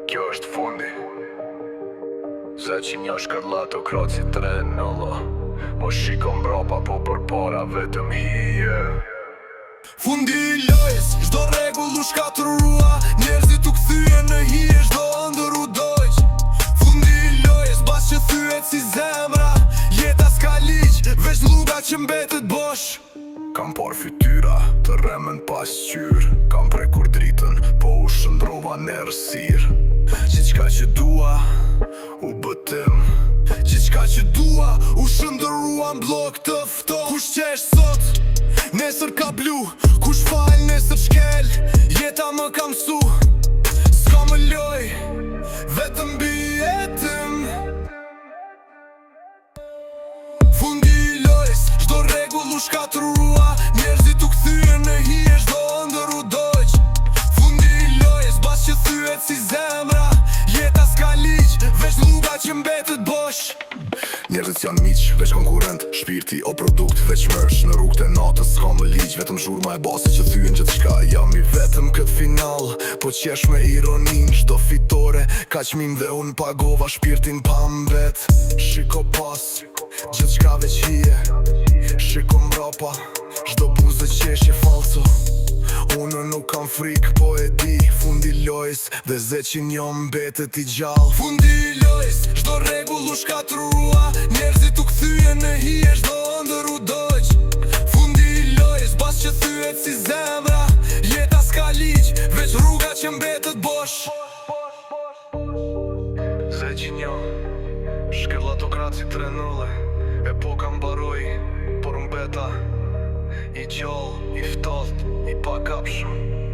Kjo është fundi. Se që një shkërlato kroci trenullo. Mo shikon mbrapa po për para vetëm hije. Fundi I lojës, çdo rregull u shkatërrua. Njerëzit u kthyen në hije, çdo ëndër u dojq. Fundi I lojës, bas që thyet si zemra. Jeta s'ka ligj, veç luga që mbetet bosh. Kam par fytyra të remen pas qyr. Kam prekur dritën, po u shëndrova në rësir. Gjithçka që dua, u bëtim. Gjithçka që dua, u shëndërua m'blok të fto. Kush qesh sot, nesër ka blu. Kush fal, nesër shkel. Jeta më ka msu. S'ka më loj, vetëm bi jetim. Fundi I lojës, çdo rregull u shkatërrua. Njerëzit u kthyen në hije, çdo ëndër u dojq. Fundi I lojës, bas që thyet si zemra. Jeta s'ka ligj, veç luga që mbetet bosh. Njerëzit janë miq, veç konkurrent. Shpirti o produkt, veç mërsh. Në rrugët e natës s'ka më ligj. Vetëm zhurma e base që thyen gjithçka. Jam I vetëm kët final, po qesh me ironin. Çdo fitore, kaq mim dhe unë pagova shpirtin pa mbet. Shiko pas, gjithçka veç hije. Shiko mbrapa, çdo buzë qeshje falso. Unë nuk kam frik, po e di. Fundi I lojës, dhe ze që njo mbetet I gjallë. Fundi I lojës, çdo rregull u shkatërrua. Njerëzit u kthyen në hije, çdo ëndër u dojq. Fundi I lojës, bas që thyet si zemra. Jeta s'ka ligj, veç rruga që mbetet bosh. Ze që njo, shkërlatokraci trenulle. Epoka mbaroi, por mbeta I gjall, I ftoht, I pakapshëm.